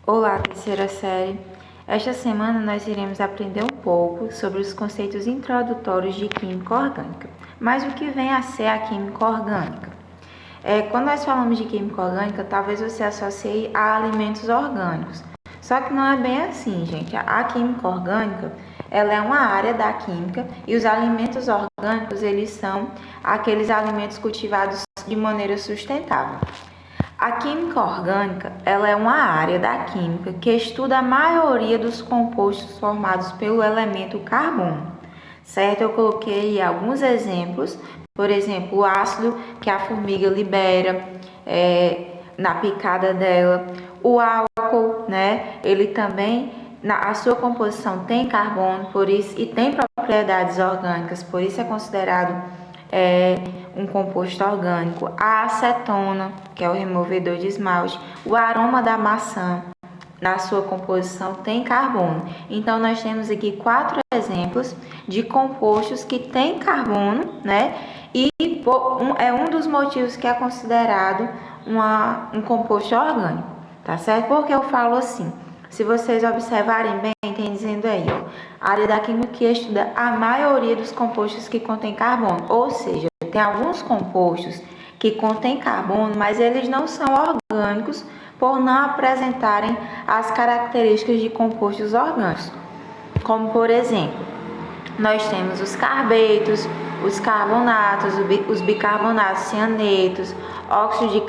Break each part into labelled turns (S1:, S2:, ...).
S1: Olá, terceira série. Esta semana nós iremos aprender um pouco sobre os conceitos introdutórios de química orgânica. Mas o que vem a ser a química orgânica? Quando nós falamos de química orgânica, talvez você associe a alimentos orgânicos. Só que não é bem assim, gente. A química orgânica, ela é uma área da química e os alimentos orgânicos, eles são aqueles alimentos cultivados de maneira sustentável. A química orgânica, ela é uma área da química que estuda a maioria dos compostos formados pelo elemento carbono, certo? Eu coloquei alguns exemplos, por exemplo, o ácido que a formiga libera na picada dela, o álcool, né? Ele também, a sua composição tem carbono, por isso, e tem propriedades orgânicas, por isso é considerado um composto orgânico. A acetona, que é o removedor de esmalte, o aroma da maçã, na sua composição tem carbono. Então, nós temos aqui 4 exemplos de compostos que têm carbono, né? E é um dos motivos que é considerado um composto orgânico, tá certo? Porque eu falo assim, se vocês observarem bem, tem dizendo aí, ó, a área da química que estuda a maioria dos compostos que contêm carbono, ou seja, tem alguns compostos que contêm carbono, mas eles não são orgânicos por não apresentarem as características de compostos orgânicos. Como, por exemplo, nós temos os carbetos, os carbonatos, os bicarbonatos, cianetos, óxido de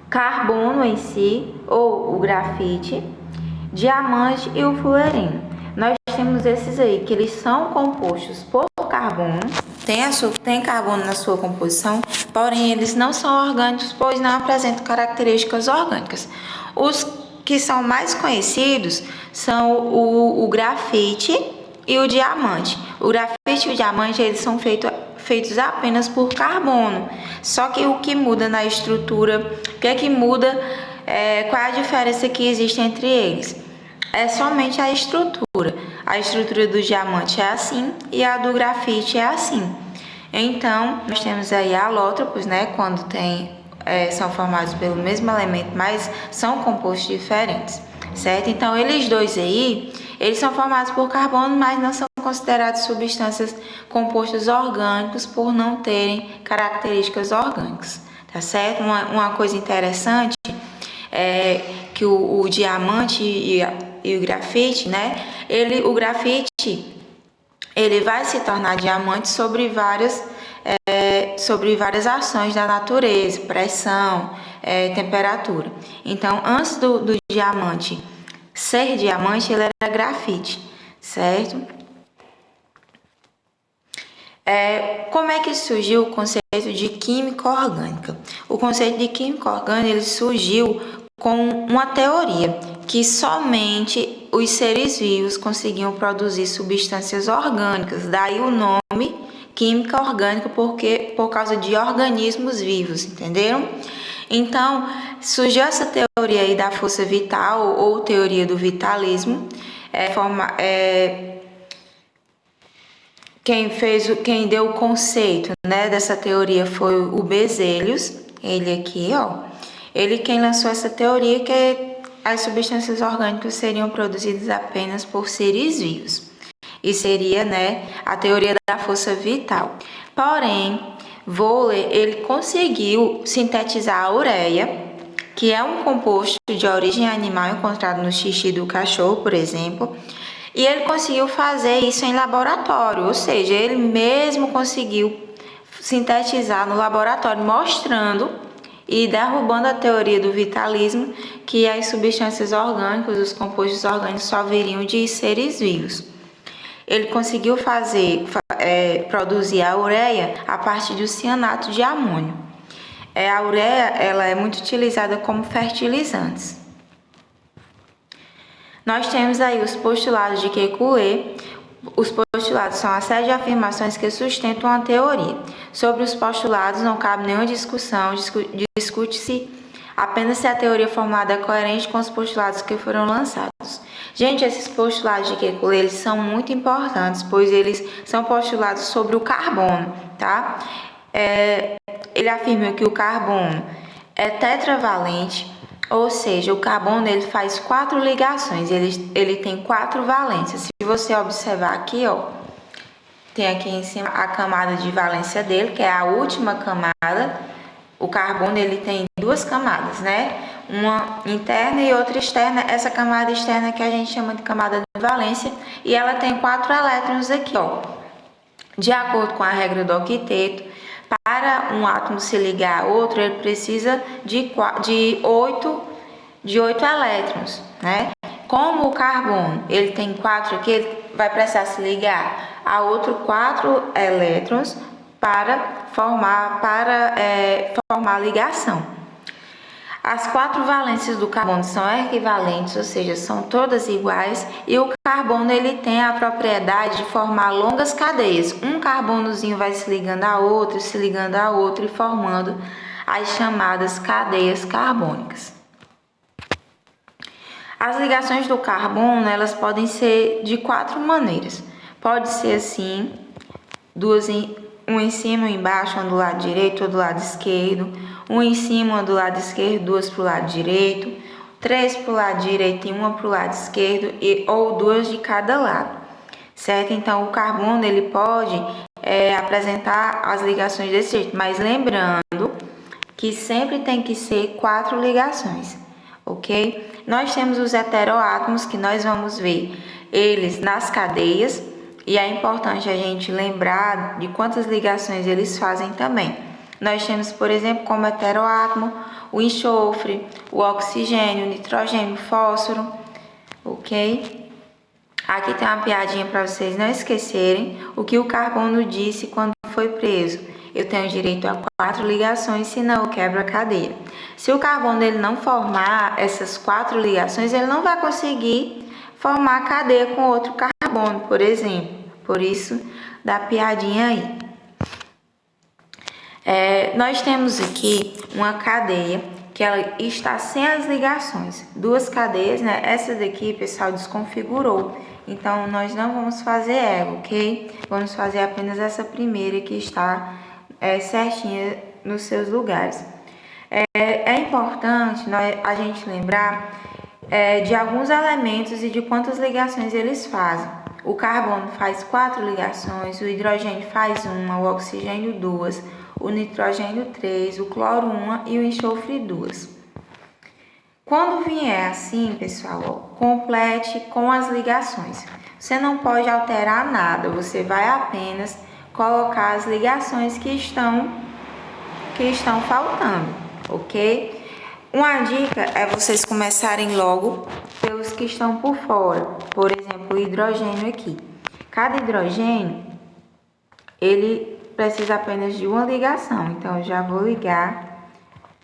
S1: carbono em si, ou o grafite, diamante e o fulerino. Nós temos esses aí, que eles são compostos por carbono, tem carbono na sua composição, porém eles não são orgânicos, pois não apresentam características orgânicas. Os que são mais conhecidos são o grafite e o diamante. O grafite e o diamante, eles são feitos apenas por carbono. Só que o que muda na estrutura, o que é que muda, qual é a diferença que existe entre eles? É somente a estrutura. A estrutura do diamante é assim e a do grafite é assim. Então, nós temos aí alótropos, né? Quando são formados pelo mesmo elemento, mas são compostos diferentes, certo? Então, eles dois aí, eles são formados por carbono, mas não são considerados substâncias compostos orgânicos por não terem características orgânicas, tá certo? Uma coisa interessante é que o diamante e o grafite, né? O grafite, ele vai se tornar diamante sobre várias ações da natureza, pressão, temperatura. Então, antes do diamante ser diamante, ele era grafite, certo? Como é que surgiu o conceito de química orgânica? O conceito de química orgânica ele surgiu com uma teoria que somente os seres vivos conseguiam produzir substâncias orgânicas, daí o nome química orgânica por causa de organismos vivos, entenderam? Então, surgiu essa teoria aí da força vital ou teoria do vitalismo, quem deu o conceito, né, dessa teoria foi o Berzelius, ele aqui, ó. Ele quem lançou essa teoria que as substâncias orgânicas seriam produzidas apenas por seres vivos. E seria, né, a teoria da força vital. Porém, Wöhler, ele conseguiu sintetizar a ureia, que é um composto de origem animal encontrado no xixi do cachorro, por exemplo, e ele conseguiu fazer isso em laboratório, ou seja, ele mesmo conseguiu sintetizar no laboratório, mostrando e derrubando a teoria do vitalismo, que as substâncias orgânicas, os compostos orgânicos só viriam de seres vivos. Ele conseguiu produzir a ureia a partir do cianato de amônio. A ureia ela é muito utilizada como fertilizante. Nós temos aí os postulados de Kekulé. Os postulados são a série de afirmações que sustentam a teoria. Sobre os postulados não cabe nenhuma discussão, discute-se apenas se a teoria formada é coerente com os postulados que foram lançados. Gente, esses postulados de Kekulé, eles são muito importantes, pois eles são postulados sobre o carbono, tá? Ele afirma que o carbono é tetravalente, Ou seja, o carbono ele faz 4 ligações, ele tem 4 valências. Se você observar aqui, ó, tem aqui em cima a camada de valência dele, que é a última camada. O carbono ele tem 2 camadas, né? Uma interna e outra externa. Essa camada externa que a gente chama de camada de valência, e ela tem 4 elétrons aqui, ó. De acordo com a regra do octeto, para um átomo se ligar a outro, ele precisa de 8 elétrons, né? Como o carbono ele tem 4 aqui, ele vai precisar se ligar a outros 4 elétrons para formar a ligação. As 4 valências do carbono são equivalentes, ou seja, são todas iguais, e o carbono ele tem a propriedade de formar longas cadeias. Um carbonozinho vai se ligando a outro e formando as chamadas cadeias carbônicas. As ligações do carbono, elas podem ser de 4 maneiras. Pode ser assim, um em cima, um embaixo, um do lado direito, outro do lado esquerdo, um em cima, um do lado esquerdo, 2 para o lado direito, 3 para o lado direito e 1 para o lado esquerdo, ou 2 de cada lado, certo? Então, o carbono ele pode apresentar as ligações desse jeito, mas lembrando que sempre tem que ser 4 ligações, ok? Nós temos os heteroátomos, que nós vamos ver eles nas cadeias, e é importante a gente lembrar de quantas ligações eles fazem também. Nós temos, por exemplo, como heteroátomo, o enxofre, o oxigênio, o nitrogênio, o fósforo, ok? Aqui tem uma piadinha para vocês não esquecerem o que o carbono disse quando foi preso. Eu tenho direito a 4 ligações, senão eu quebro a cadeia. Se o carbono ele não formar essas 4 ligações, ele não vai conseguir formar a cadeia com outro carbono, por exemplo. Por isso, da piadinha aí. Nós temos aqui uma cadeia que ela está sem as ligações. 2 cadeias, né? Essa daqui, pessoal, desconfigurou. Então, nós não vamos fazer ela, ok? Vamos fazer apenas essa primeira que está certinha nos seus lugares. É importante a gente lembrar de alguns elementos e de quantas ligações eles fazem. O carbono faz 4 ligações, o hidrogênio faz 1, o oxigênio 2, o nitrogênio 3, o cloro 1 e o enxofre 2. Quando vier assim, pessoal, complete com as ligações. Você não pode alterar nada, você vai apenas colocar as ligações que estão faltando, ok? Uma dica é vocês começarem logo pelos que estão por fora. Por exemplo, o hidrogênio aqui. Cada hidrogênio, ele precisa apenas de uma ligação. Então, eu já vou ligar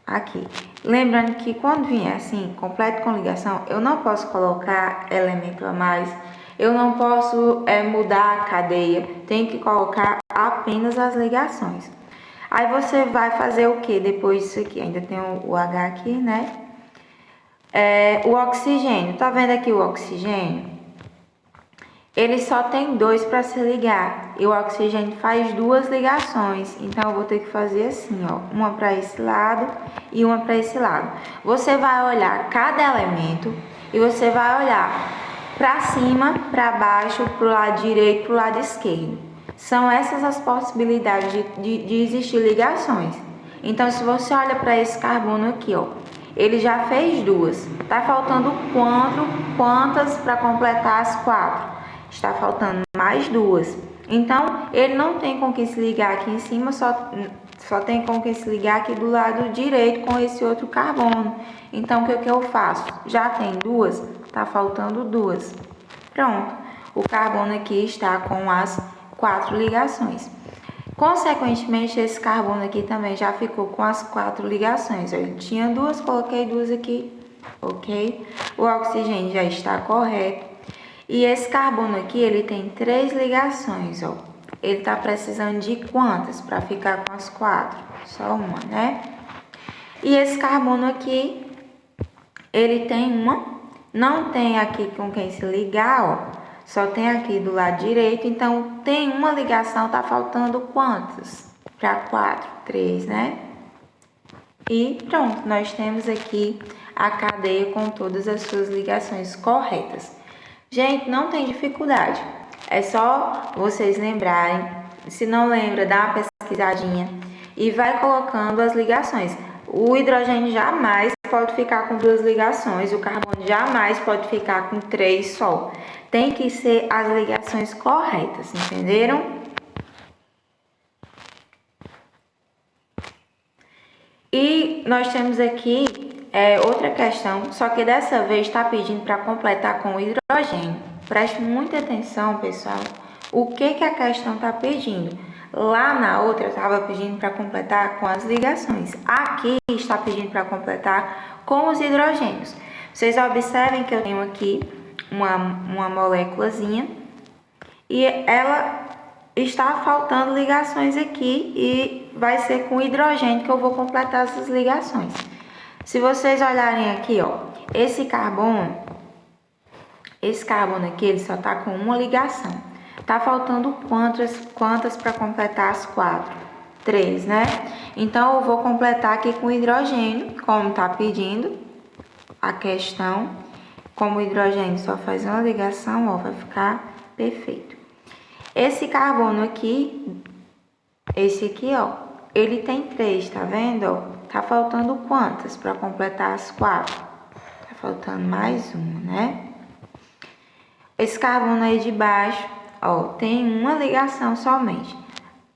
S1: aqui. Lembrando que quando vier assim, completo com ligação, eu não posso colocar elemento a mais. Eu não posso mudar a cadeia. Tem que colocar apenas as ligações. Aí você vai fazer o que depois disso aqui? Ainda tem o H aqui, né? O oxigênio. Tá vendo aqui o oxigênio? Ele só tem 2 para se ligar. E o oxigênio faz 2 ligações. Então, eu vou ter que fazer assim, ó. Uma para esse lado e uma para esse lado. Você vai olhar cada elemento e você vai olhar para cima, para baixo, para o lado direito, para o lado esquerdo. São essas as possibilidades de existir ligações. Então, se você olha para esse carbono aqui, ó, ele já fez 2. Tá faltando quantas para completar as 4? Está faltando mais 2. Então, ele não tem com que se ligar aqui em cima, só tem com que se ligar aqui do lado direito com esse outro carbono. Então, o que eu faço? Já tem 2, tá faltando 2. Pronto. O carbono aqui está com as 4 ligações. Consequentemente, esse carbono aqui também já ficou com as 4 ligações. Ele tinha 2, coloquei 2 aqui, ok? O oxigênio já está correto. E esse carbono aqui, ele tem 3 ligações, ó. Ele está precisando de quantas para ficar com as 4? Só uma, né? E esse carbono aqui, ele tem uma, não tem aqui com quem se ligar, ó. Só tem aqui do lado direito, então tem uma ligação, tá faltando quantas? Para 4, 3, né? E pronto, nós temos aqui a cadeia com todas as suas ligações corretas. Gente, não tem dificuldade. É só vocês lembrarem. Se não lembra, dá uma pesquisadinha e vai colocando as ligações. O hidrogênio jamais pode ficar com 2 ligações, o carbono jamais pode ficar com 3 só. Tem que ser as ligações corretas, entenderam? E nós temos aqui outra questão, só que dessa vez está pedindo para completar com hidrogênio. Preste muita atenção, pessoal, o que a questão está pedindo. Lá na outra estava pedindo para completar com as ligações. Aqui está pedindo para completar com os hidrogênios. Vocês observem que eu tenho aqui uma moléculazinha e ela está faltando ligações aqui e vai ser com hidrogênio que eu vou completar essas ligações. Se vocês olharem aqui, ó, esse carbono aqui, ele só está com uma ligação. Tá faltando quantas para completar as 4? 3, né? Então, eu vou completar aqui com hidrogênio, como tá pedindo a questão. Como o hidrogênio só faz uma ligação, ó, vai ficar perfeito. Esse carbono aqui, esse aqui, ó, ele tem 3, tá vendo, ó? Tá faltando quantas para completar as 4? Tá faltando mais uma, né? Esse carbono aí de baixo, ó, tem uma ligação somente.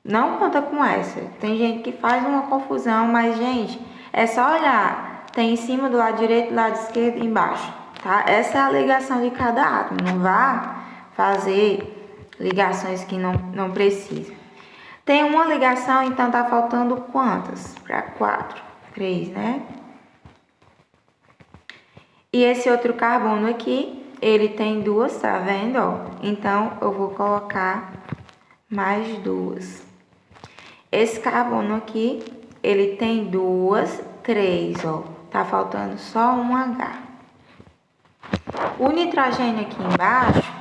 S1: Não conta com essa. Tem gente que faz uma confusão, mas, gente, é só olhar. Tem em cima do lado direito, do lado esquerdo e embaixo, tá? Essa é a ligação de cada átomo. Não vá fazer ligações que não precisa. Tem uma ligação, então tá faltando quantas? Para 4. 3, né? E esse outro carbono aqui, ele tem 2, tá vendo, ó? Então, eu vou colocar mais 2. Esse carbono aqui, ele tem 2, 3, ó. Tá faltando só um H. O nitrogênio aqui embaixo,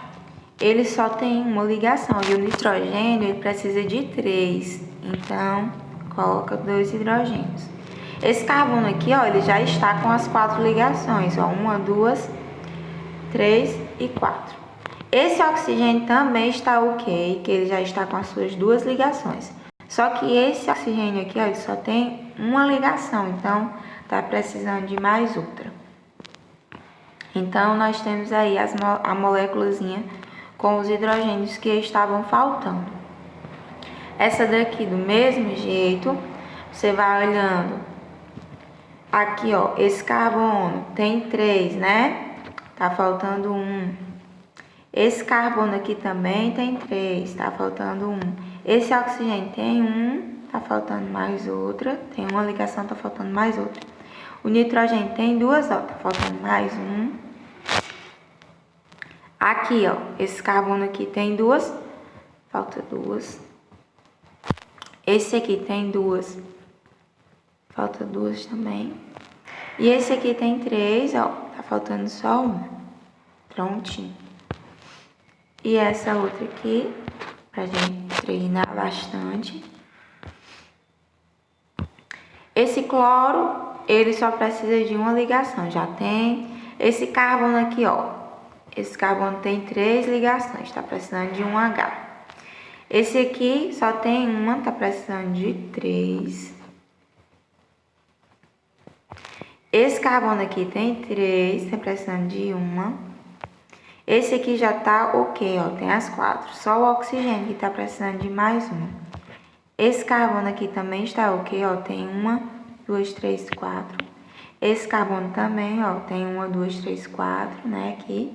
S1: ele só tem uma ligação. E o nitrogênio, ele precisa de 3. Então, coloca 2 hidrogênios. Esse carbono aqui, ó, ele já está com as 4 ligações, ó. 1, 2, 3 e 4. Esse oxigênio também está ok, que ele já está com as suas 2 ligações. Só que esse oxigênio aqui, ó, ele só tem uma ligação, então tá precisando de mais outra. Então, nós temos aí a moléculazinha com os hidrogênios que estavam faltando. Essa daqui, do mesmo jeito, você vai olhando. Aqui, ó, esse carbono tem 3, né? Tá faltando 1. Esse carbono aqui também tem 3, tá faltando 1. Esse oxigênio tem 1, tá faltando mais outra. Tem uma ligação, tá faltando mais outra. O nitrogênio tem 2, ó, tá faltando mais 1. Aqui, ó, esse carbono aqui tem 2, falta 2. Esse aqui tem 2, falta 2 também. E esse aqui tem 3, ó, tá faltando só 1. Prontinho. E essa outra aqui, pra gente treinar bastante. Esse cloro, ele só precisa de uma ligação, já tem. Esse carbono aqui, ó, esse carbono tem 3 ligações, tá precisando de um H. Esse aqui só tem uma, tá precisando de 3. Esse carbono aqui tem 3, tá precisando de uma. Esse aqui já tá ok, ó, tem as 4. Só o oxigênio que tá precisando de mais uma. Esse carbono aqui também está ok, ó, tem 1, 2, 3, 4. Esse carbono também, ó, tem 1, 2, 3, 4, né, aqui.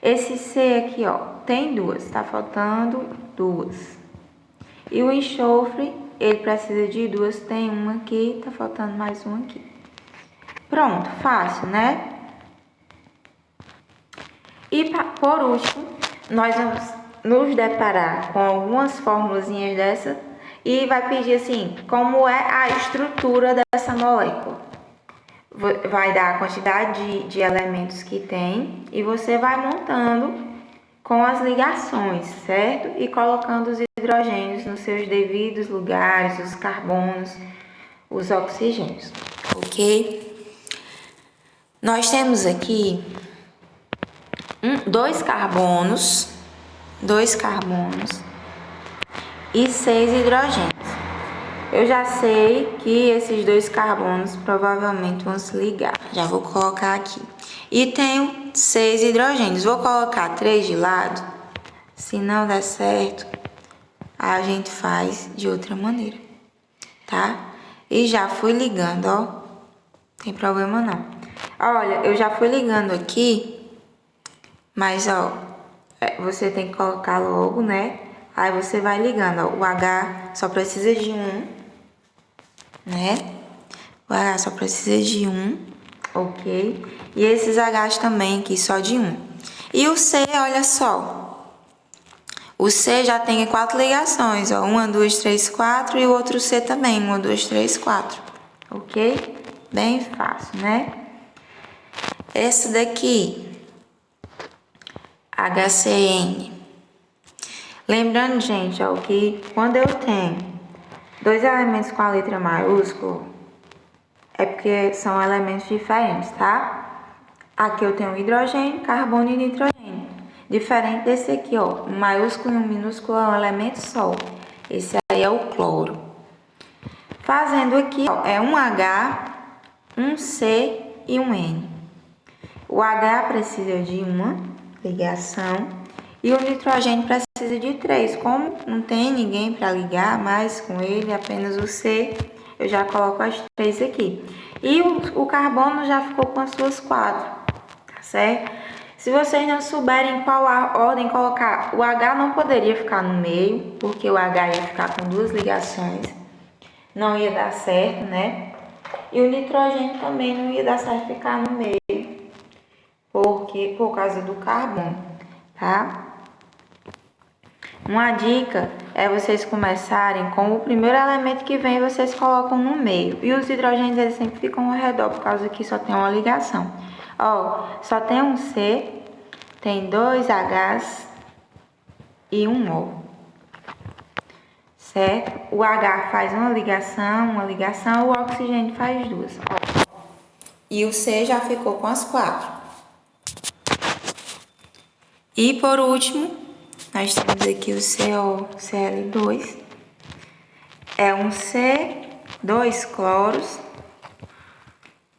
S1: Esse C aqui, ó, tem 2, tá faltando 2. E o enxofre, ele precisa de 2, tem 1 aqui, tá faltando mais 1 aqui. Pronto, fácil, né? E por último, nós vamos nos deparar com algumas formulazinhas dessa e vai pedir assim, como é a estrutura dessa molécula. Vai dar a quantidade de elementos que tem e você vai montando com as ligações, certo? E colocando os hidrogênios nos seus devidos lugares, os carbonos, os oxigênios, ok? Nós temos aqui dois carbonos e 6 hidrogênios. Eu já sei que esses dois carbonos provavelmente vão se ligar. Já vou colocar aqui. E tenho 6 hidrogênios. Vou colocar 3 de lado. Se não der certo, a gente faz de outra maneira, tá? E já fui ligando, ó. Não tem problema não. Olha, eu já fui ligando aqui, mas, ó, você tem que colocar logo, né? Aí você vai ligando, ó. O H só precisa de um, né? O H só precisa de um, ok? E esses Hs também aqui só de um. E o C, olha só. O C já tem 4 ligações, ó. 1, 2, 3, 4 e o outro C também. 1, 2, 3, 4. Ok? Bem fácil, né? Esse daqui, HCN. Lembrando, gente, ó, que quando eu tenho dois elementos com a letra maiúscula, é porque são elementos diferentes, tá? Aqui eu tenho hidrogênio, carbono e nitrogênio. Diferente desse aqui, ó. Um maiúsculo e um minúsculo é um elemento só. Esse aí é o cloro. Fazendo aqui, ó, é um H, um C e um N. O H precisa de uma ligação e o nitrogênio precisa de 3. Como não tem ninguém para ligar mais com ele, apenas o C, eu já coloco as 3 aqui. E o carbono já ficou com as suas 4, tá certo? Se vocês não souberem qual a ordem colocar, o H não poderia ficar no meio, porque o H ia ficar com 2 ligações. Não ia dar certo, né? E o nitrogênio também não ia dar certo ficar no meio, porque por causa do carbono, tá? Uma dica é vocês começarem com o primeiro elemento que vem, vocês colocam no meio. E os hidrogênios eles sempre ficam ao redor, por causa que só tem uma ligação. Ó, só tem um C, tem 2 Hs e um O. Certo? O H faz uma ligação, o oxigênio faz 2. E o C já ficou com as 4. E por último, nós temos aqui o COCl2. É um C, 2 cloros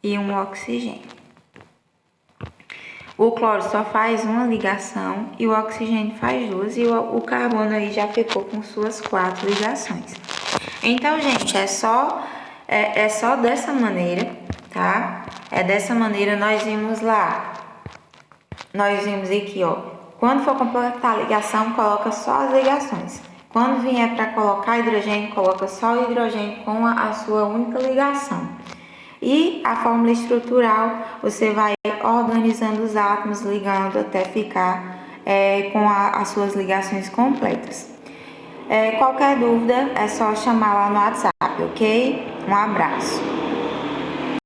S1: e um oxigênio. O cloro só faz uma ligação e o oxigênio faz 2 e o carbono aí já ficou com suas 4 ligações. Então, gente, é só dessa maneira, tá? É dessa maneira nós vimos lá. Nós vimos aqui, ó. Quando for completar a ligação, coloca só as ligações. Quando vier para colocar hidrogênio, coloca só o hidrogênio com a sua única ligação. E a fórmula estrutural, você vai organizando os átomos, ligando até ficar com as suas ligações completas. Qualquer dúvida é só chamar lá no WhatsApp, ok? Um abraço.